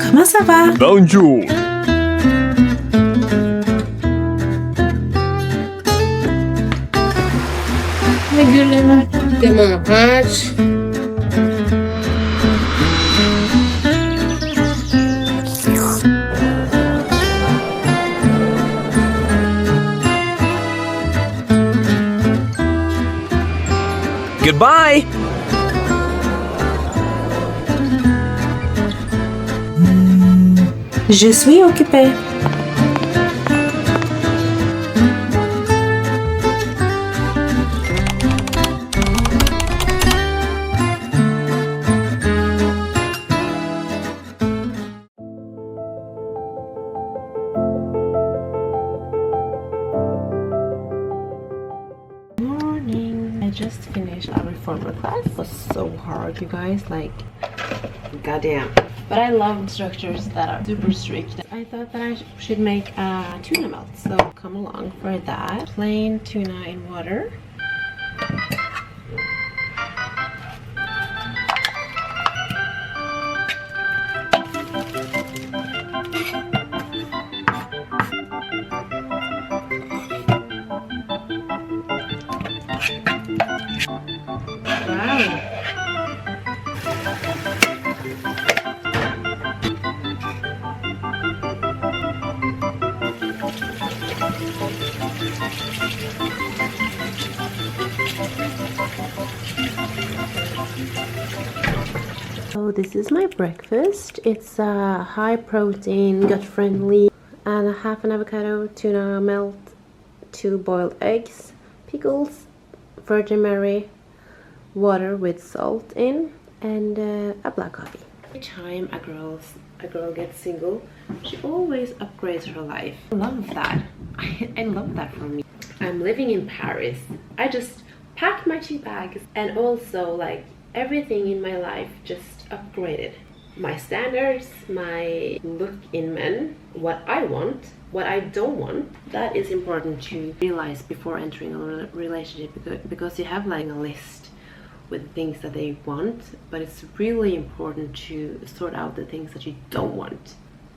Comment ça va? Bonjour. Goodbye. Je suis occupée. Morning. I just finished our reformer class. It was so hard, you guys. Like, goddamn. But I love structures that are super strict. I thought that I should make a tuna melt, so come along for that. Plain tuna in water. Wow. So this is my breakfast. It's high protein, gut friendly, and half an avocado, tuna melt, 2 boiled eggs, pickles, Virgin Mary, water with salt in, and a black coffee. Every time a girl gets single, she always upgrades her life. I love that. I love that for me. I'm living in Paris. I just packed my 2 bags, and also like everything in my life just upgraded. My standards, my look in men, what I want, what I don't want. That is important to realize before entering a relationship, because you have like a list with things that they want, but it's really important to sort out the things that you don't want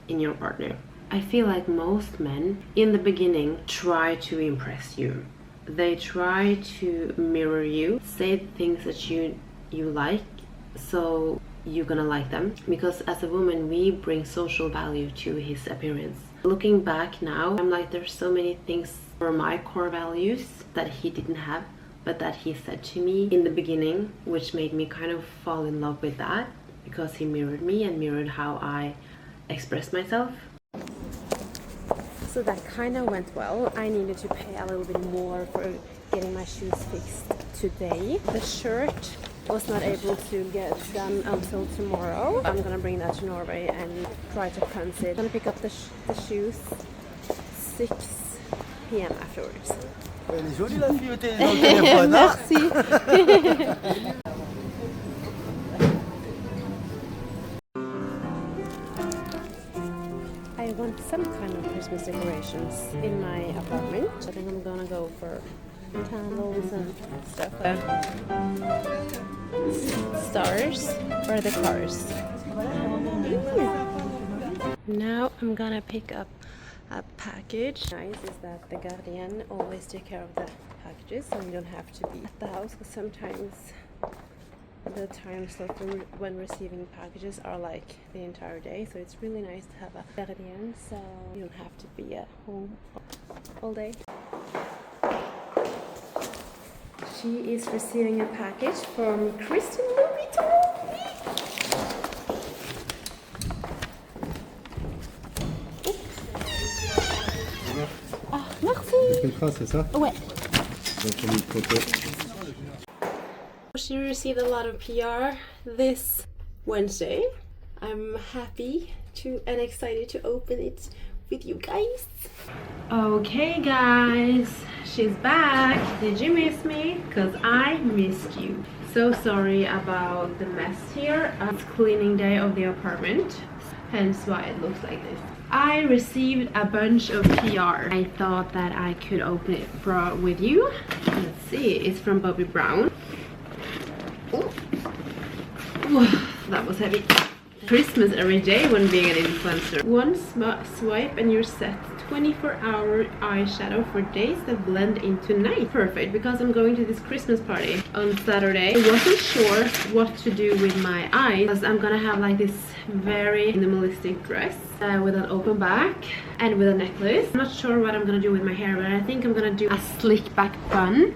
in your partner. I feel like most men in the beginning try to impress you. They try to mirror you, say things that you like, so you're gonna like them, because as a woman we bring social value to his appearance. Looking back now, I'm like, there's so many things for my core values that he didn't have, but that he said to me in the beginning, which made me kind of fall in love with that, because he mirrored me and mirrored how I expressed myself. So that kind of went well. I needed to pay a little bit more for getting my shoes fixed today. The shirt was not able to get done until tomorrow. I'm gonna bring that to Norway and try to prance it. I'm gonna pick up the shoes 6 p.m. afterwards. Elle est jolie la fille au téléphone. Merci. I want some kind of Christmas decorations in my apartment. I think I'm gonna go for candles and stuff. Stars or the cars. Now I'm gonna pick up a package. Nice is that the guardian always take care of the packages, so you don't have to be at the house, because sometimes the time slot when receiving packages are like the entire day, so it's really nice to have a guardian, so you don't have to be at home all day. She is receiving a package from Christian Louis. Ah, merci. C'est ça? Ouais. Donc on met une photo. She received a lot of PR this Wednesday. I'm happy and excited to open it with you guys. Okay guys, she's back. Did you miss me? Because I missed you. So sorry about the mess here. It's cleaning day of the apartment, hence why it looks like this. I received a bunch of PR. I thought that I could open it with you. Let's see, it's from Bobbi Brown. Ooh. Ooh, that was heavy. Christmas every day when being an influencer. One swipe and you're set. 24-hour eyeshadow for days that blend into night. Perfect, because I'm going to this Christmas party on Saturday. I wasn't sure what to do with my eyes, because I'm gonna have like this very minimalistic dress with an open back and with a necklace. I'm not sure what I'm gonna do with my hair, but I think I'm gonna do a slick back bun.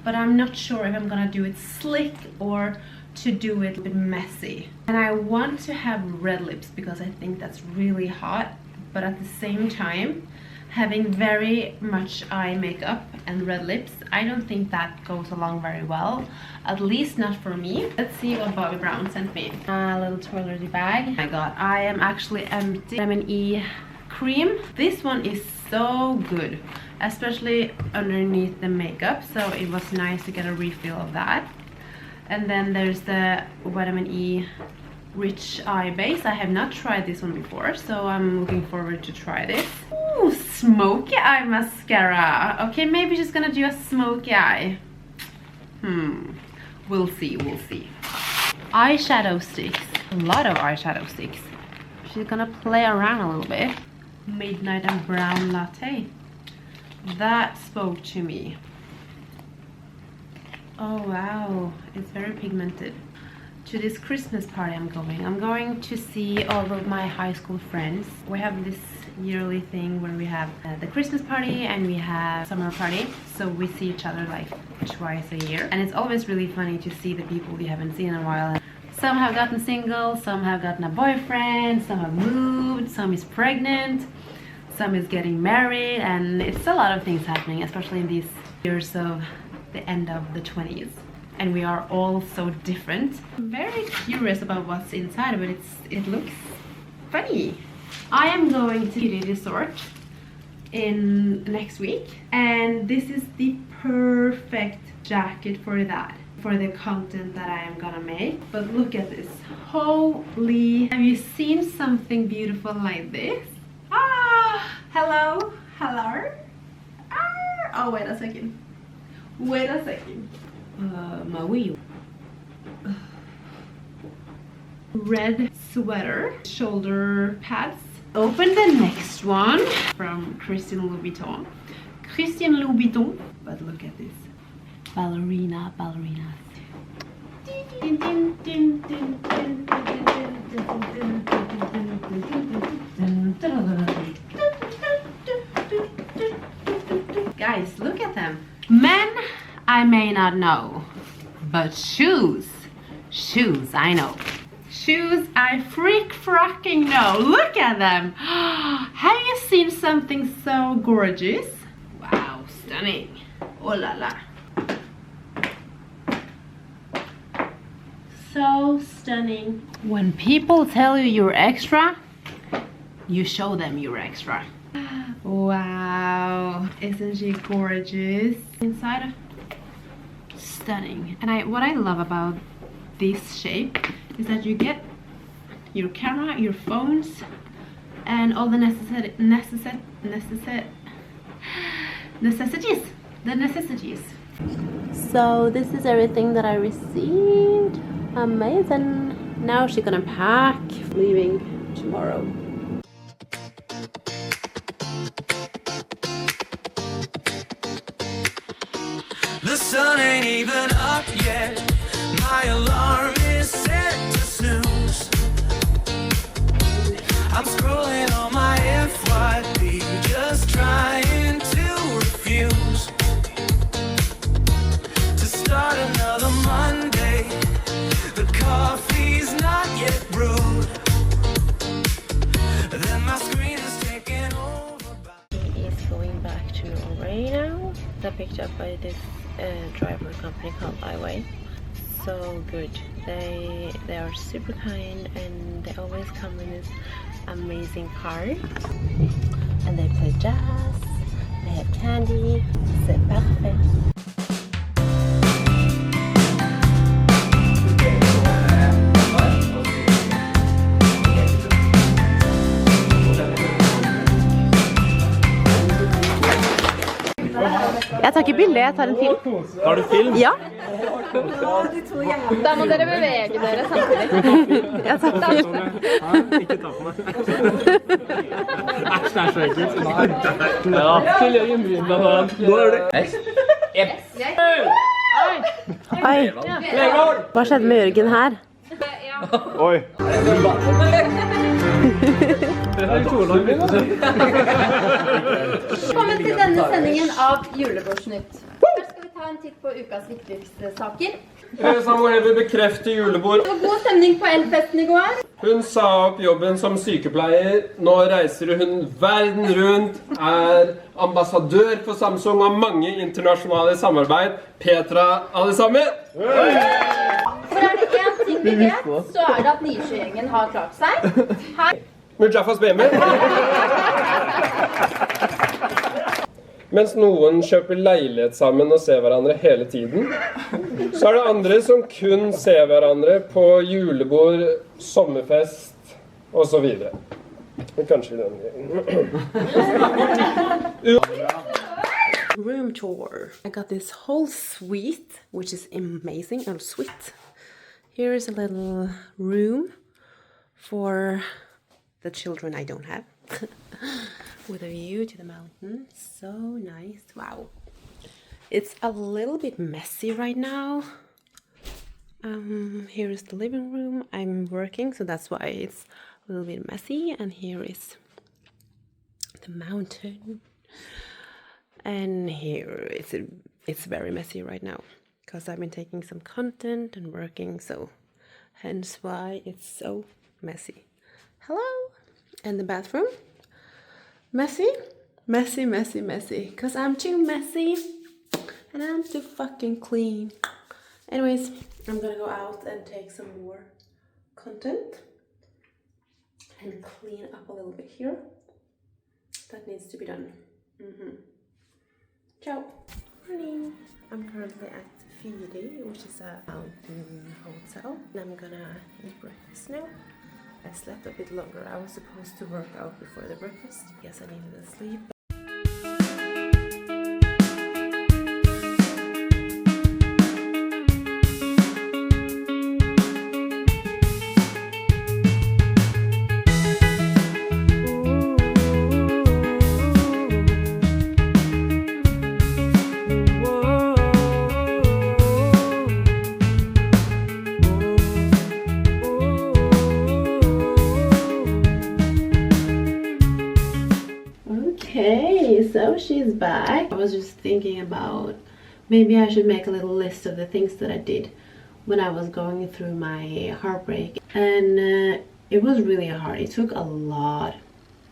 But I'm not sure if I'm gonna do it slick or to do it a bit messy. And I want to have red lips because I think that's really hot, but at the same time having very much eye makeup and red lips, I don't think that goes along very well, at least not for me. Let's see what Bobby Brown sent me. A little toiletry bag. Oh my god, I am actually empty. Vitamin E cream. This one is so good, especially underneath the makeup, so it was nice to get a refill of that. And then there's the vitamin E rich eye base. I have not tried this one before, so I'm looking forward to try this. Ooh, smoky eye mascara. Okay, maybe she's gonna do a smoky eye. We'll see, we'll see. Eyeshadow sticks. A lot of eyeshadow sticks. She's gonna play around a little bit. Midnight and brown latte. That spoke to me. Oh wow, it's very pigmented. To this Christmas party I'm going to see all of my high school friends. We have this yearly thing where we have the Christmas party and we have summer party, so we see each other like twice a year, and it's always really funny to see the people we haven't seen in a while. Some have gotten single, some have gotten a boyfriend, some have moved, some is pregnant, some is getting married, and it's a lot of things happening, especially in these years of the end of the 20s. And we are all so different. I'm very curious about what's inside, but it looks funny. I am going to Fyri resort in next week, and this is the perfect jacket for that, for the content that I am gonna make. But look at this. Holy, have you seen something beautiful like this? Ah, hello, hello. Ah, oh, wait a second. Wait a second. My wheel. Red sweater, shoulder pads. Open the next one from Christian Louboutin. But look at this. Ballerina. Guys, look at them. Men, I may not know, but shoes I know. Shoes I fricking know. Look at them. Have you seen something so gorgeous? Wow, stunning. Oh la la. So stunning. When people tell you you're extra, you show them you're extra. Wow, isn't she gorgeous? Inside, stunning. And what I love about this shape is that you get your camera, your phones, and all the necessities. So this is everything that I received. Amazing. Now she's gonna pack, leaving tomorrow. The sun ain't even up yet. My alarm is set to snooze. I'm scrolling on my FYP, just trying to refuse to start another Monday. The coffee's not yet brewed. Then my screen is taking over. He is going back to Norway now. They're picked up by this driver company called iWay. So good. They are super kind, and they always come in this amazing car. And they play jazz, they have candy. C'est parfait. Jeg tar ikke bilde, jeg tar en film. Har du film? Ja. Da må dere bevege dere samtidig. Jeg tar film. Ikke ta på meg. Æsj, det er så ekkelt. Ja, til øyenbryn blant annet. Nå er det... Oi. Hva skjedde med Jørgen her? Oi. Velkommen til denne sendingen av Julebordsnytt. Her skal vi ta en titt på ukas viktigste saker. Samuel vil bekrefte julebord. Det var god stemning på elfesten i går. Hun sa opp jobben som sykepleier. Nå reiser hun verden rundt, er ambassadør for Samsung og mange internasjonale samarbeid. Petra, alle sammen! For er det en ting vi vet, så er det at Nisjøgjengen har klart seg. Her Mujaffas BMW. Mens noen kjøper leilighet sammen og ser hverandre hele tiden, så er det andre som kun ser hverandre på julebord, sommerfest og så videre. Kanskje den Room tour. I got this whole suite, which is amazing. Oh, suite. Here is a little room for the children I don't have. With a view to the mountains. So nice. Wow. It's a little bit messy right now. Here is the living room. I'm working, so that's why it's a little bit messy. And here is the mountain. And here it's very messy right now because I've been taking some content and working, so hence why it's so messy. Hello. And the bathroom. Messy, messy, messy, messy. Because I'm too messy and I'm too fucking clean. Anyways, I'm gonna go out and take some more content and clean up a little bit here. That needs to be done. Ciao. Morning. I'm currently at Fyri, which is a mountain hotel. And I'm gonna eat breakfast now. I slept a bit longer. I was supposed to work out before the breakfast. Yes, I needed to sleep. Okay, so she's back. I was just thinking about maybe I should make a little list of the things that I did when I was going through my heartbreak. And it was really hard. It took a lot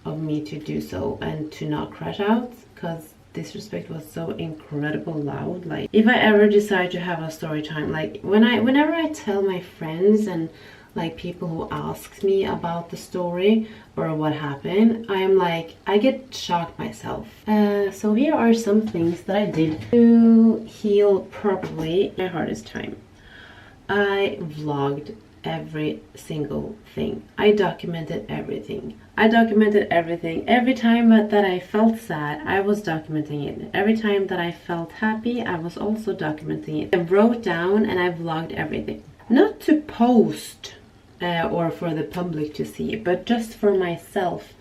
of me to do so and to not crash out because disrespect was so incredible loud. Like if I ever decide to have a story time, like whenever I tell my friends and like people who ask me about the story or what happened, I get shocked myself. So here are some things that I did to heal properly my hardest time. I vlogged every single thing. I documented everything. Every time that I felt sad, I was documenting it. Every time that I felt happy, I was also documenting it. I wrote down and I vlogged everything. Not to post or for the public to see, but just for myself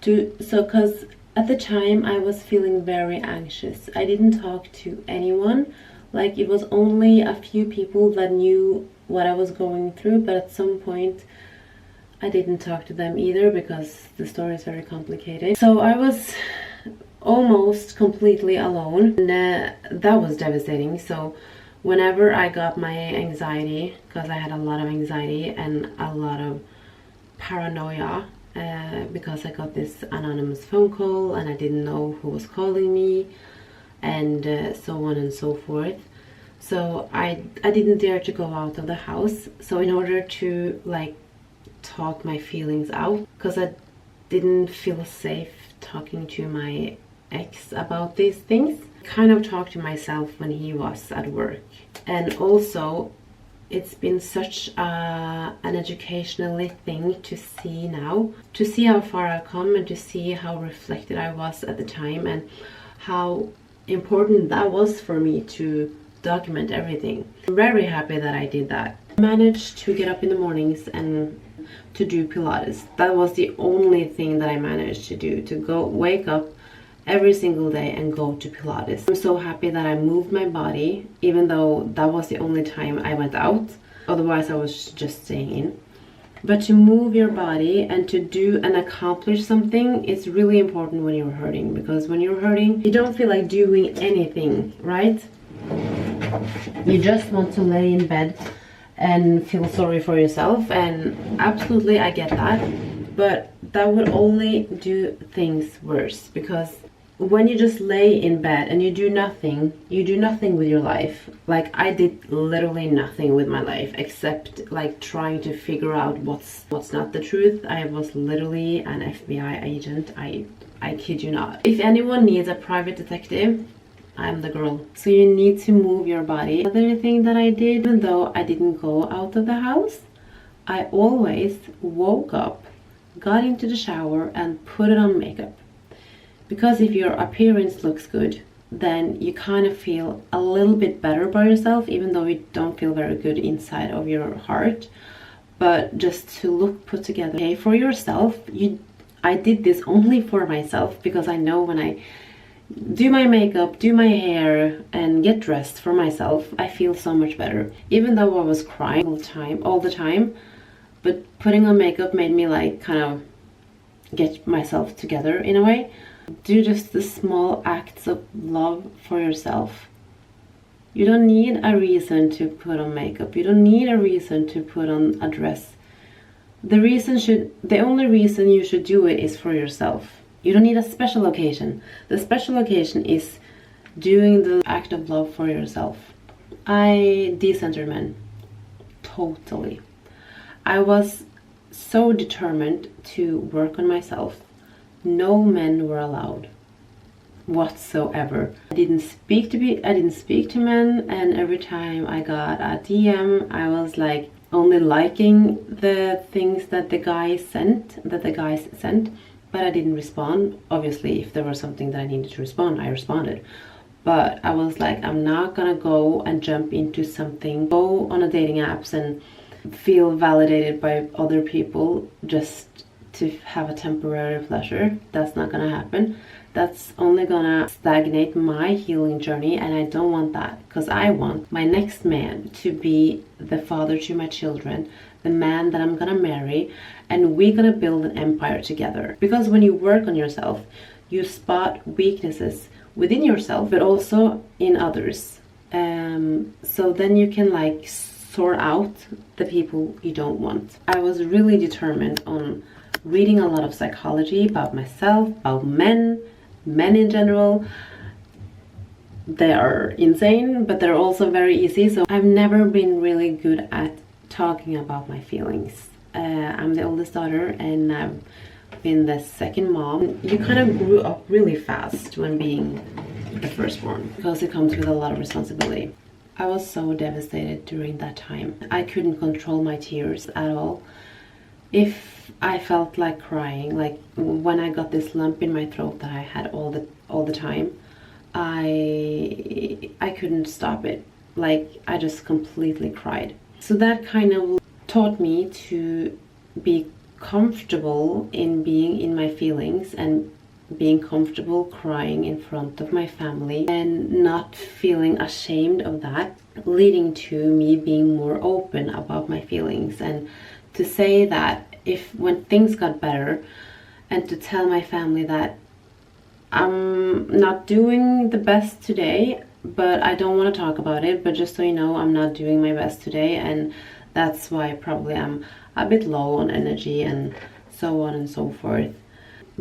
because at the time I was feeling very anxious. I didn't talk to anyone. Like it was only a few people that knew what I was going through, but at some point I didn't talk to them either because the story is very complicated. So I was almost completely alone, and that was devastating. So whenever I got my anxiety, because I had a lot of anxiety and a lot of paranoia, because I got this anonymous phone call and I didn't know who was calling me, and so on and so forth. So I didn't dare to go out of the house. So in order to like talk my feelings out, because I didn't feel safe talking to my ex about these things, kind of talked to myself when he was at work. And also it's been such an educational thing to see now, to see how far I've come and to see how reflected I was at the time and how important that was for me to document everything. I'm very happy that I did that. I managed to get up in the mornings and to do Pilates. That was the only thing that I managed to do, to go wake up every single day and go to Pilates. I'm so happy that I moved my body, even though that was the only time I went out. Otherwise I was just staying in. But to move your body and to do and accomplish something, it's really important when you're hurting, because when you're hurting, you don't feel like doing anything, right? You just want to lay in bed and feel sorry for yourself, and absolutely I get that, but that would only do things worse, because when you just lay in bed and you do nothing with your life. Like I did literally nothing with my life except like trying to figure out what's not the truth. I was literally an FBI agent. I kid you not. If anyone needs a private detective, I'm the girl. So you need to move your body. Another thing that I did, even though I didn't go out of the house, I always woke up, got into the shower and put on makeup. Because if your appearance looks good, then you kind of feel a little bit better by yourself, even though you don't feel very good inside of your heart. But just to look put together. Okay, for yourself, I did this only for myself, because I know when I do my makeup, do my hair and get dressed for myself, I feel so much better. Even though I was crying all the time, but putting on makeup made me like kind of get myself together in a way. Do just the small acts of love for yourself. You don't need a reason to put on makeup. You don't need a reason to put on a dress. The only reason you should do it is for yourself. You don't need a special occasion. The special occasion is doing the act of love for yourself. I decentered men. Totally. I was so determined to work on myself. No men were allowed whatsoever. I didn't speak to men, and every time I got a DM, I was like only liking the things that the guys sent, but I didn't respond. Obviously, if there was something that I needed to respond, I responded. But I was like, I'm not gonna go and jump into something, go on a dating apps and feel validated by other people just to have a temporary pleasure. That's not gonna happen. That's only gonna stagnate my healing journey, and I don't want that, because I want my next man to be the father to my children, the man that I'm gonna marry, and we're gonna build an empire together. Because when you work on yourself, you spot weaknesses within yourself, but also in others. So then you can like sort out the people you don't want. I was really determined on reading a lot of psychology about myself, about men in general. They are insane, but they're also very easy. So I've never been really good at talking about my feelings. I'm the oldest daughter, and I've been the second mom. You kind of grew up really fast when being the firstborn, because it comes with a lot of responsibility. I was so devastated during that time. I couldn't control my tears at all. If I felt like crying, like when I got this lump in my throat that I had all the time, I couldn't stop it. Like I just completely cried. So that kind of taught me to be comfortable in being in my feelings and being comfortable crying in front of my family and not feeling ashamed of that, leading to me being more open about my feelings, and to say that when things got better, and to tell my family that I'm not doing the best today, but I don't want to talk about it, but just so you know, I'm not doing my best today, and that's why probably I'm a bit low on energy and so on and so forth.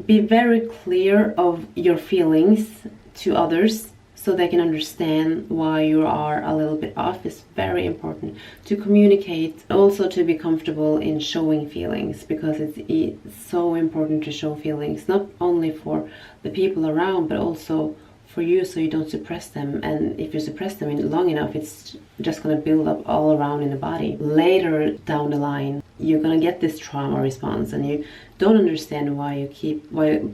Be very clear of your feelings to others so they can understand why you are a little bit off. Is very important to communicate, also to be comfortable in showing feelings, because it's so important to show feelings, not only for the people around but also for you, so you don't suppress them. And if you suppress them long enough, it's just going to build up all around in the body. Later down the line, you're going to get this trauma response, and you don't understand why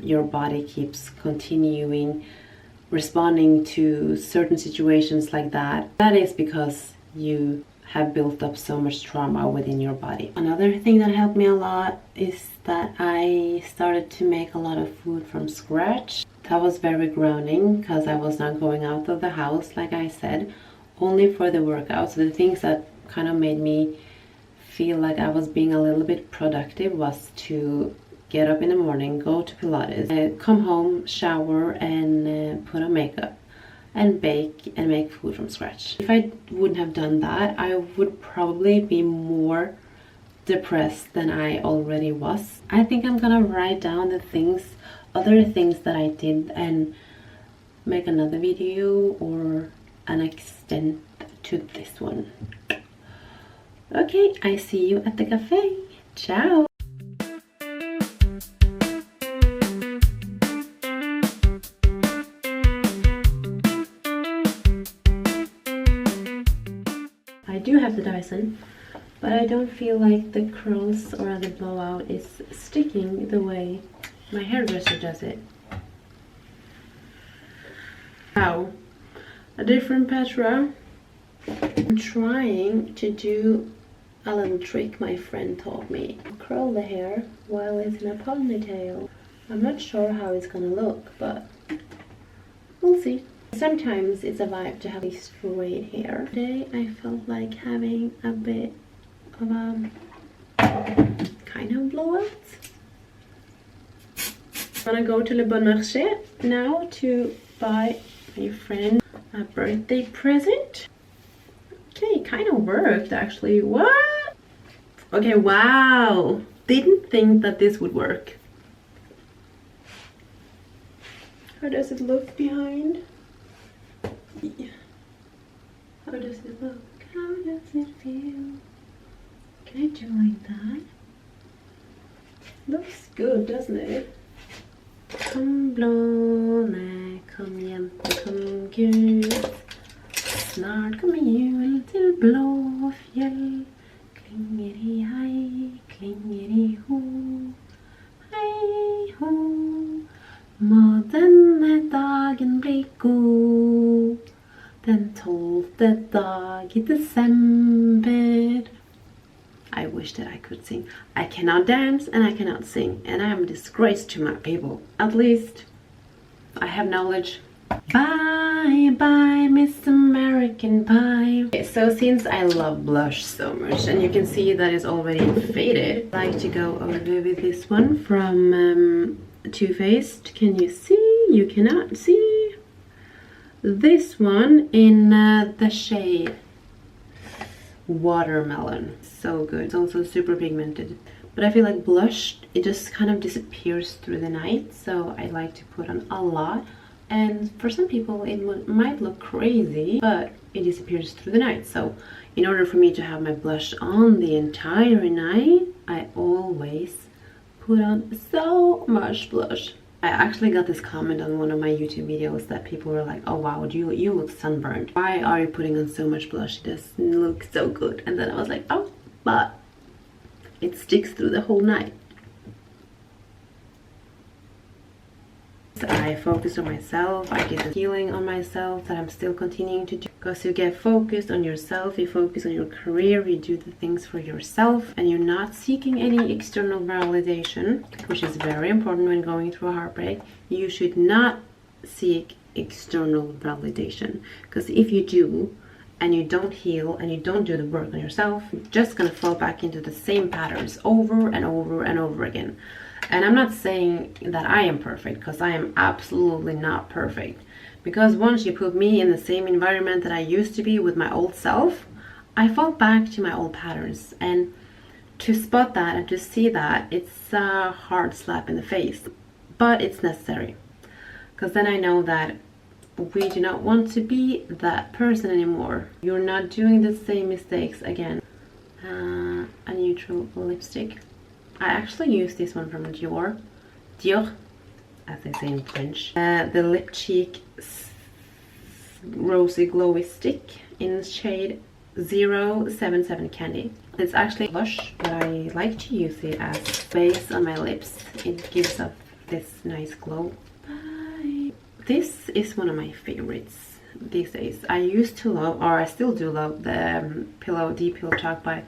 your body keeps continuing responding to certain situations like that, that is because you have built up so much trauma within your body. Another thing that helped me a lot is that I started to make a lot of food from scratch. That was very grounding because I was not going out of the house, like I said, only for the workouts. So the things that kind of made me feel like I was being a little bit productive was to get up in the morning, go to Pilates, come home, shower, and put on makeup, and bake and make food from scratch. If I wouldn't have done that, I would probably be more depressed than I already was. I think I'm gonna write down the things, other things that I did, and make another video or an extent to this one. Okay, I see you at the cafe. Ciao! I do have the Dyson, but I don't feel like the curls or the blowout is sticking the way my hairdresser does it. Wow, a different Petra. I'm trying to do a little trick my friend taught me. Curl the hair while it's in a ponytail. I'm not sure how it's gonna look, but we'll see. Sometimes it's a vibe to have a straight hair. Today I felt like having a bit of a kind of blowout. I'm gonna go to Le Bon Marché now to buy my friend a birthday present. Okay, kind of worked actually. What? Okay, wow. Didn't think that this would work. How does it look behind? How does it look? How does it feel? Can I do like that? Looks good, doesn't it? Kom blåne, kom jente, kom gud. Snart kommer jul til Blåfjell. Klinger i hei, klinger i ho. Hei ho, må denne dagen bli god. Den 12. dag i desember. I wish that I could sing. I cannot dance and I cannot sing, and I am a disgrace to my people. At least I have knowledge. Bye bye, Miss American Pie. Okay, so since I love blush so much, and you can see that it's already faded, I like to go over with this one from Too Faced. Can you see? You cannot see. This one in the shade Watermelon. So good. It's also super pigmented. But I feel like blush, it just kind of disappears through the night. So I like to put on a lot. And for some people it might look crazy, but it disappears through the night. So in order for me to have my blush on the entire night, I always put on so much blush. I actually got this comment on one of my YouTube videos that people were like, oh wow, you look sunburned. Why are you putting on so much blush? It doesn't look so good. And then I was like, oh, but it sticks through the whole night. So I focus on myself. I get the healing on myself that I'm still continuing to do. Because you get focused on yourself, you focus on your career, you do the things for yourself, and you're not seeking any external validation, which is very important when going through a heartbreak. You should not seek external validation, because if you do, and you don't heal and you don't do the work on yourself, you're just gonna fall back into the same patterns over and over and over again. And I'm not saying that I am perfect, because I am absolutely not perfect. Because once you put me in the same environment that I used to be with my old self, I fall back to my old patterns. And to spot that and to see that, it's a hard slap in the face. But it's necessary. Because then I know that we do not want to be that person anymore. You're not doing the same mistakes again. A neutral lipstick. I actually use this one from Dior, as they say in French. The Lip Cheek Rosy Glowy Stick in shade 077 Candy. It's actually blush, but I like to use it as base on my lips. It gives up this nice glow. Bye. This is one of my favorites these days. I used to love, or I still do love, the Deep Pillow Talk by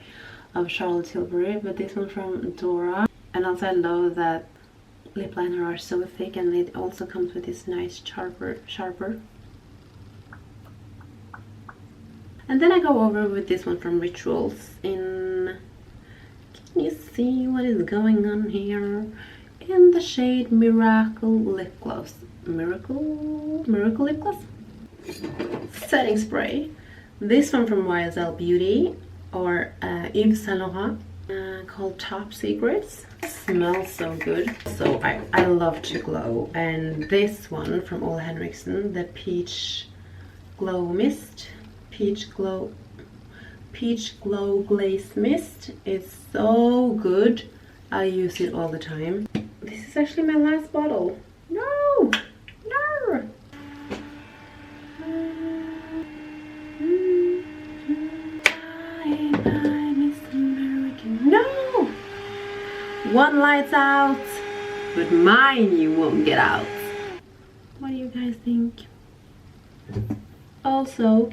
Charlotte Tilbury, but this one from Dora. And also I love that lip liner are so thick, and it also comes with this nice sharper. And then I go over with this one from Rituals in, can you see what is going on here? In the shade Miracle Lip Gloss. Miracle Lip Gloss? Setting spray. This one from YSL Beauty, or Yves Saint Laurent, called Top Secrets. It smells so good. So I love to glow. And this one from Ole Henriksen, the Peach Glow Mist. Peach Glow Glaze Mist. It's so good. I use it all the time. This is actually my last bottle. No! No! No! One light's out, but mine you won't get out. What do you guys think? Also,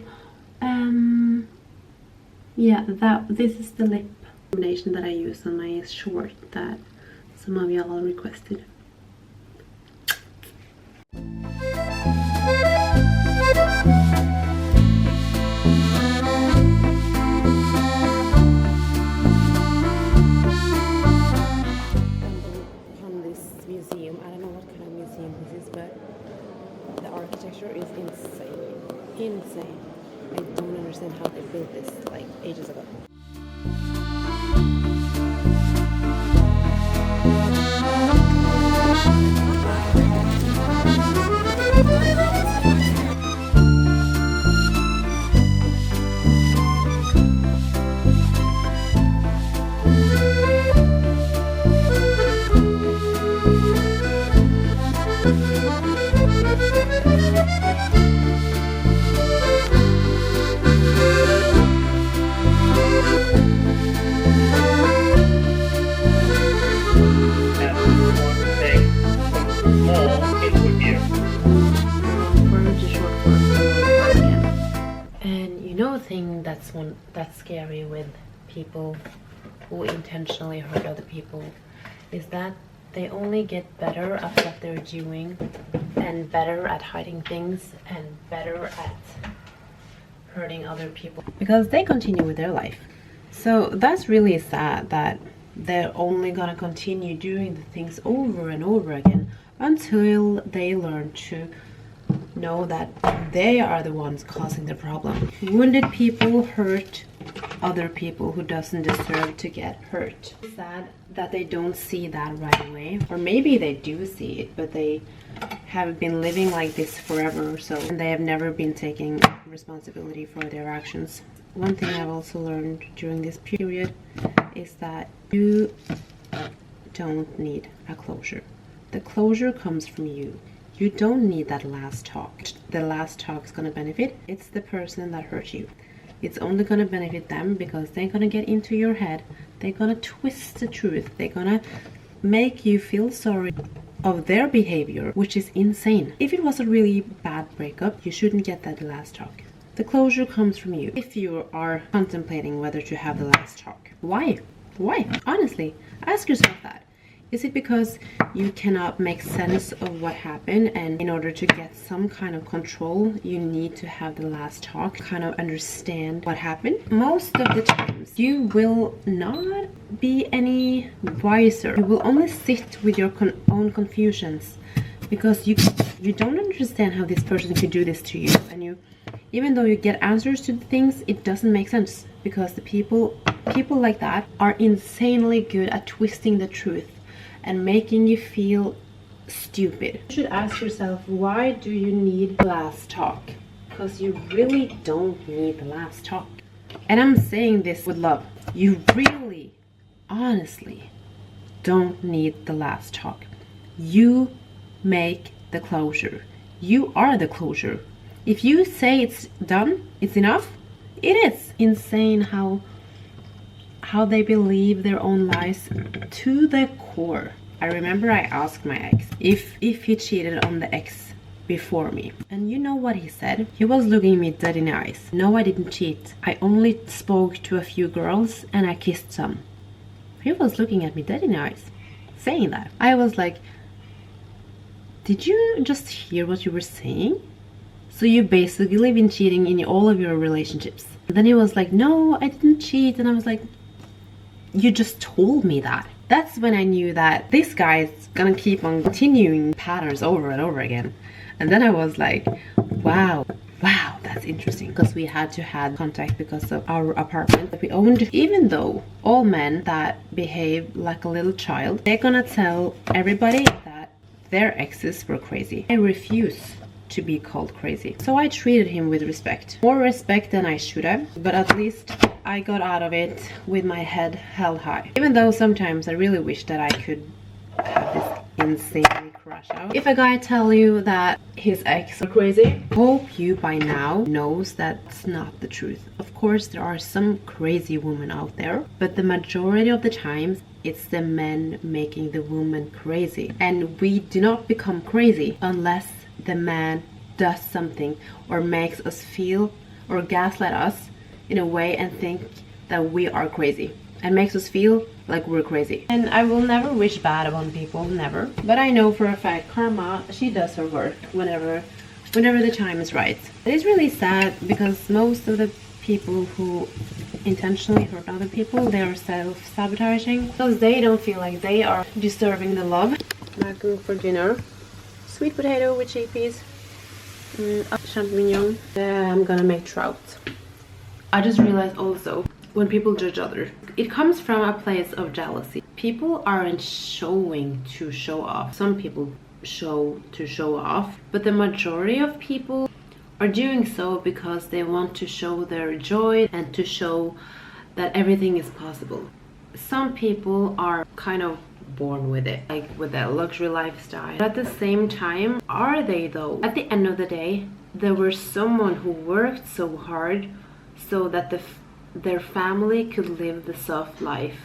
yeah, this is the lip combination that I use on my short that some of y'all requested. From this museum, I don't know what kind of museum this is, but the architecture is insane. I don't understand how they built this like ages ago. That's scary with people who intentionally hurt other people, is that they only get better at what they're doing, and better at hiding things, and better at hurting other people because they continue with their life. So that's really sad that they're only gonna continue doing the things over and over again until they learn to know that they are the ones causing the problem. Wounded people hurt other people who doesn't deserve to get hurt. It's sad that they don't see that right away, or maybe they do see it, but they have been living like this forever, so, and they have never been taking responsibility for their actions. One thing I've also learned during this period is that you don't need a closure. The closure comes from you. You don't need that last talk. The last talk is gonna benefit. It's the person that hurt you. It's only gonna benefit them because they're gonna get into your head. They're gonna twist the truth. They're gonna make you feel sorry of their behavior, which is insane. If it was a really bad breakup, you shouldn't get that last talk. The closure comes from you. If you are contemplating whether to have the last talk, why? Why? Honestly, ask yourself that. Is it because you cannot make sense of what happened, and in order to get some kind of control, you need to have the last talk, kind of understand what happened? Most of the times, you will not be any wiser. You will only sit with your own confusions because you don't understand how this person could do this to you, and even though you get answers to the things, it doesn't make sense because the people like that are insanely good at twisting the truth and making you feel stupid. You should ask yourself, why do you need the last talk? Because you really don't need the last talk. And I'm saying this with love. You really, honestly, don't need the last talk. You make the closure. You are the closure. If you say it's done, it's enough, it is. Insane how they believe their own lies to the core. I remember I asked my ex if he cheated on the ex before me. And you know what he said? He was looking me dead in the eyes. No, I didn't cheat. I only spoke to a few girls and I kissed some. He was looking at me dead in the eyes, saying that. I was like, did you just hear what you were saying? So you basically been cheating in all of your relationships. And then he was like, no, I didn't cheat. And I was like, you just told me that. That's when I knew that this guy is gonna keep on continuing patterns over and over again. And then I was like, wow, that's interesting. Because we had to have contact because of our apartment that we owned. Even though all men that behave like a little child, they're gonna tell everybody that their exes were crazy. I refuse to be called crazy. So I treated him with respect. More respect than I should have, but at least I got out of it with my head held high. Even though sometimes I really wish that I could have this insanely crash out. If a guy tell you that his ex are crazy, hope you by now knows that's not the truth. Of course there are some crazy women out there, but the majority of the times it's the men making the woman crazy. And we do not become crazy unless the man does something or makes us feel or gaslight us in a way and think that we are crazy and makes us feel like we're crazy. And I will never wish bad on people, never. But I know for a fact Karma, she does her work whenever the time is right. It is really sad because most of the people who intentionally hurt other people, they are self-sabotaging because they don't feel like they are deserving the love. I'm going for dinner. Sweet potato with chickpeas, champignon. I'm gonna make trout. I just realized also, when people judge others, it comes from a place of jealousy. People aren't showing to show off. Some people show to show off, but the majority of people are doing so because they want to show their joy and to show that everything is possible. Some people are kind of born with it, like with that luxury lifestyle. But at the same time, are they though? At the end of the day, there was someone who worked so hard so that their family could live the soft life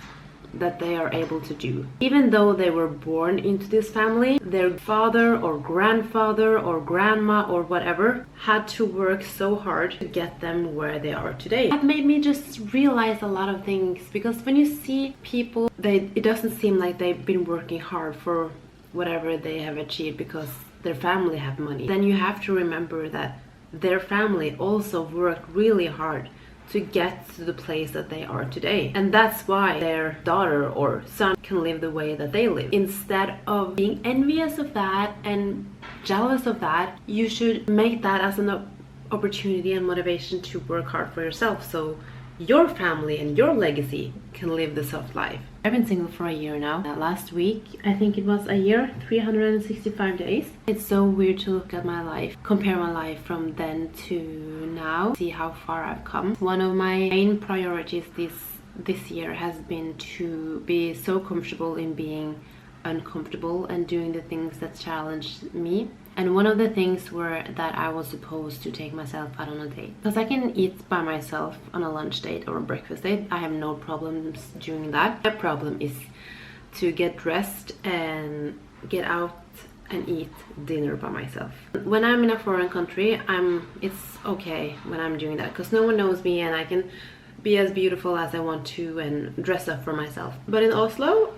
that they are able to do. Even though they were born into this family, their father or grandfather or grandma or whatever had to work so hard to get them where they are today. That made me just realize a lot of things, because when you see people, it doesn't seem like they've been working hard for whatever they have achieved because their family have money. Then you have to remember that their family also worked really hard to get to the place that they are today. And that's why their daughter or son can live the way that they live. Instead of being envious of that and jealous of that, you should make that as an opportunity and motivation to work hard for yourself so your family and your legacy can live the soft life. I've been single for a year now. Last week, I think it was a year, 365 days. It's so weird to look at my life, compare my life from then to now, see how far I've come. One of my main priorities this year has been to be so comfortable in being uncomfortable and doing the things that challenge me. And one of the things were that I was supposed to take myself out on a date. Because I can eat by myself on a lunch date or a breakfast date. I have no problems doing that. My problem is to get dressed and get out and eat dinner by myself. When I'm in a foreign country, it's okay when I'm doing that because no one knows me and I can be as beautiful as I want to and dress up for myself. But in Oslo,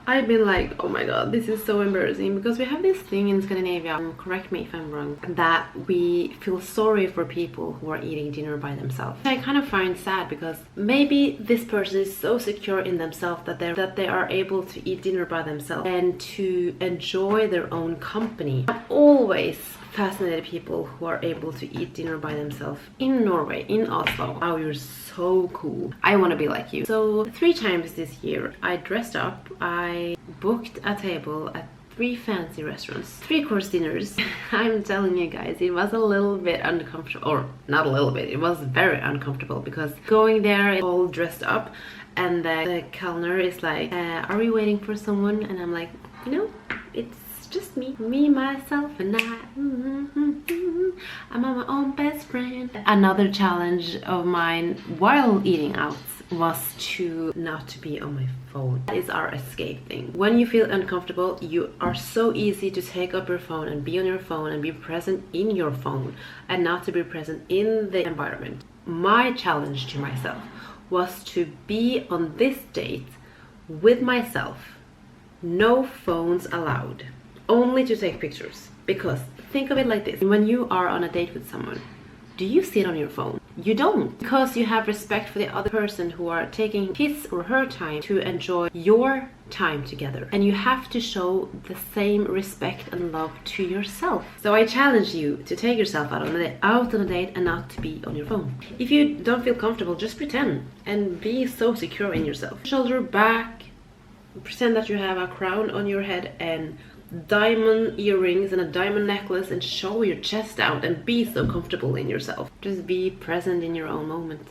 I've been like, oh my god, this is so embarrassing, because we have this thing in Scandinavia, correct me if I'm wrong, that we feel sorry for people who are eating dinner by themselves. I kind of find sad because maybe this person is so secure in themselves that they are able to eat dinner by themselves and to enjoy their own company. I've always fascinated people who are able to eat dinner by themselves in Norway, in Oslo. Wow, you're so cool. I want to be like you. So 3 times this year I dressed up. I booked a table at 3 fancy restaurants, 3-course dinners. I'm telling you guys, it was a little bit uncomfortable, or not a little bit, it was very uncomfortable, because going there all dressed up and the kellner is like, are we waiting for someone? And I'm like, no, it's just me, myself, and I. I'm my own best friend. Another challenge of mine while eating out was to not be on my phone. That is our escape thing. When you feel uncomfortable, you are so easy to take up your phone and be on your phone and be present in your phone and not to be present in the environment. My challenge to myself was to be on this date with myself. No phones allowed. Only to take pictures. Because think of it like this. When you are on a date with someone, do you sit on your phone? You don't. Because you have respect for the other person who are taking his or her time to enjoy your time together. And you have to show the same respect and love to yourself. So I challenge you to take yourself out on a date and not to be on your phone. If you don't feel comfortable, just pretend and be so secure in yourself. Shoulder back, pretend that you have a crown on your head and diamond earrings and a diamond necklace and show your chest out and be so comfortable in yourself. Just be present in your own moment.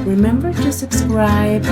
Remember to subscribe.